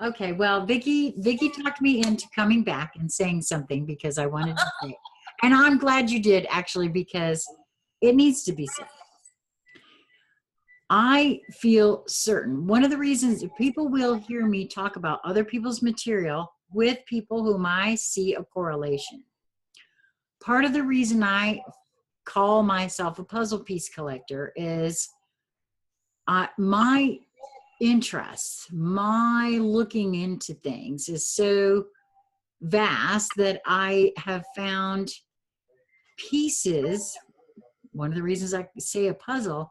Okay, well, Vicky talked me into coming back and saying something because I wanted to say, and I'm glad you did actually because it needs to be said. I feel certain. One of the reasons people will hear me talk about other people's material with people whom I see a correlation. Part of the reason I call myself a puzzle piece collector is my interests, my looking into things is so vast that I have found pieces, one of the reasons I say a puzzle,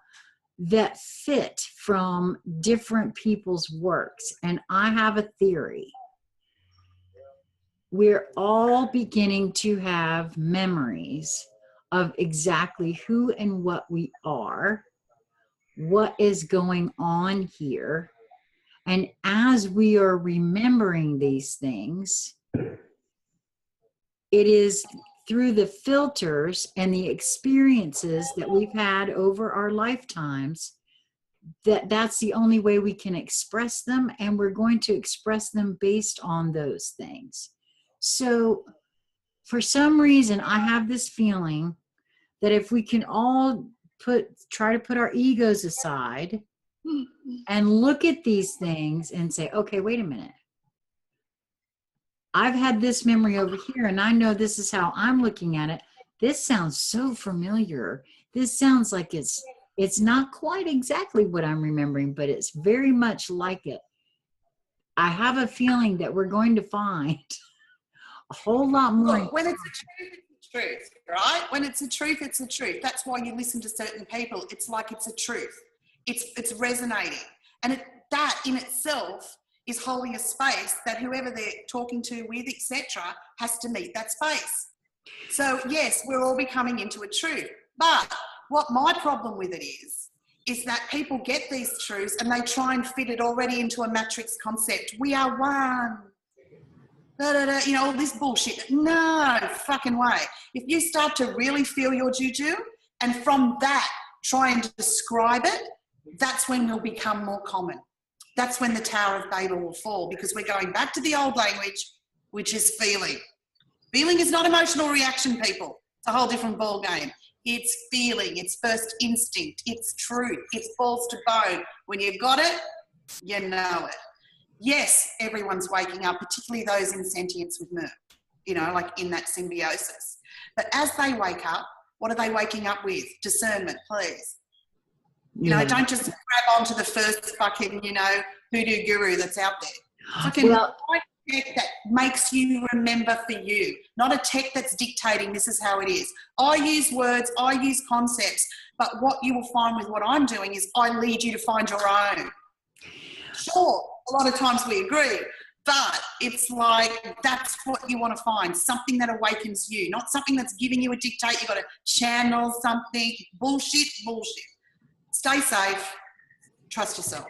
that fit from different people's works. And I have a theory. We're all beginning to have memories of exactly who and what we are, what is going on here. And as we are remembering these things, it is through the filters and the experiences that we've had over our lifetimes that's the only way we can express them, and we're going to express them based on those things. So for some reason, I have this feeling that if we can all try to put our egos aside and look at these things and say, okay, wait a minute. I've had this memory over here and I know this is how I'm looking at it. This sounds so familiar. This sounds like it's not quite exactly what I'm remembering, but it's very much like it. I have a feeling that we're going to find a whole lot more. Look, when it's a truth, it's a truth, right? When it's a truth, it's a truth. That's why you listen to certain people. It's like it's a truth. It's resonating. And that in itself is holding a space that whoever they're talking to with, etc., has to meet that space. So yes, we're all becoming into a truth. But what my problem with it is that people get these truths and they try and fit it already into a matrix concept. We are one. You know, all this bullshit. No fucking way. If you start to really feel your juju and from that try and describe it, that's when it'll become more common. That's when the Tower of Babel will fall, because we're going back to the old language, which is feeling. Feeling is not emotional reaction, people. It's a whole different ball game. It's feeling. It's first instinct. It's truth. It's balls to bone. When you've got it, you know it. Yes, everyone's waking up, particularly those in sentience with Mer, you know, like in that symbiosis. But as they wake up, what are they waking up with? Discernment, please. You know, don't just grab onto the first fucking, you know, hoodoo guru that's out there. Fucking tech that makes you remember for you, not a tech that's dictating this is how it is. I use words, I use concepts, but what you will find with what I'm doing is I lead you to find your own. Sure, a lot of times we agree, but it's like that's what you want to find, something that awakens you, not something that's giving you a dictate. You've got to channel something. Bullshit. Stay safe. Trust yourself.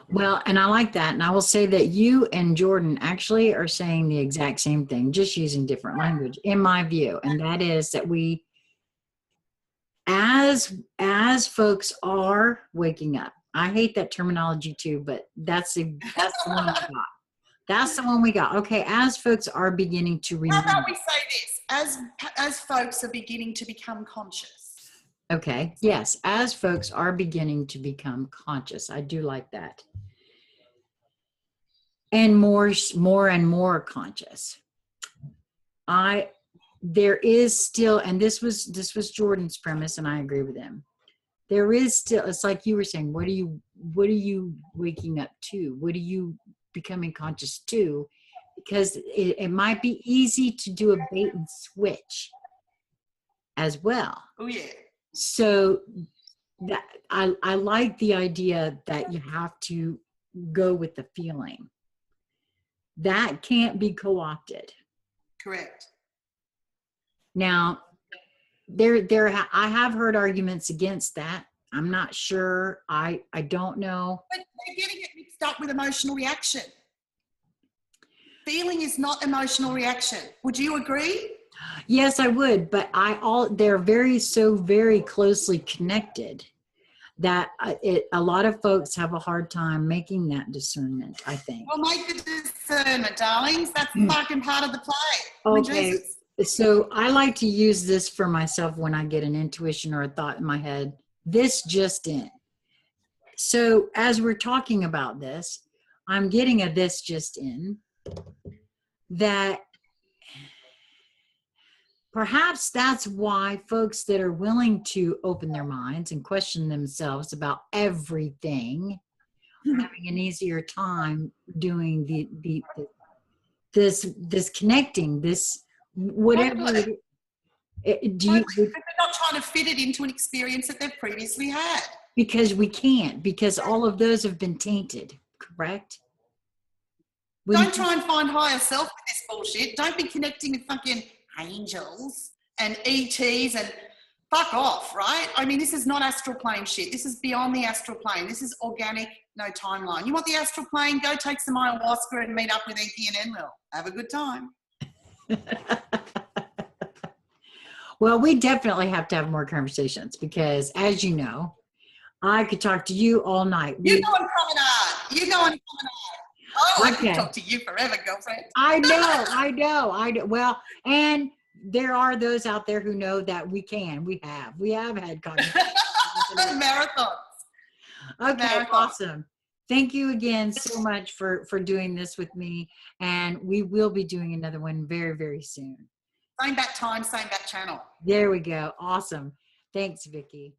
Well, and I like that. And I will say that you and Jordan actually are saying the exact same thing, just using different language, in my view. And that is that we, as folks are waking up, I hate that terminology too, but that's the one we got. That's the one we got. Okay, as folks are beginning to remember. How about we say this? As folks are beginning to become conscious. Okay, yes, as folks are beginning to become conscious. I do like that. And more and more conscious. There is still, and this was Jordan's premise, and I agree with him. There is still, it's like you were saying, what are you waking up to? What are you becoming conscious to? Because it might be easy to do a bait and switch as well. Oh yeah. So that I like the idea that you have to go with the feeling. That can't be co-opted. Correct. Now, I have heard arguments against that. I'm not sure. I don't know. But they're getting it mixed up with emotional reaction. Feeling is not emotional reaction. Would you agree? Yes, I would, but they're very closely connected that a lot of folks have a hard time making that discernment, I think. Well, make the discernment, darlings. That's fucking part of the play. I mean, Okay. Jesus. So I like to use this for myself when I get an intuition or a thought in my head. This just in. So as we're talking about this, I'm getting a this just in that perhaps that's why folks that are willing to open their minds and question themselves about everything are having an easier time doing this connecting, this whatever. Totally. Do you? They're not trying to fit it into an experience that they've previously had. Because we can't, because all of those have been tainted, correct? Don't try and find higher self with this bullshit. Don't be connecting with fucking angels and ETs and fuck off, right? I mean, this is not astral plane shit. This is beyond the astral plane. This is organic, no timeline. You want the astral plane? Go take some ayahuasca and meet up with Enki and Enlil. Have a good time. Well, we definitely have to have more conversations because, as you know, I could talk to you all night. You go on promenade. You go on promenade. Oh, I could talk to you forever, girlfriend. I know. Well, and there are those out there who know that we have had conversations. Marathons. Okay, Marathon. awesome. Thank you again so much for doing this with me, and we will be doing another one very, very soon. Same bat time, same bat channel. There we go. Awesome. Thanks, Vicki.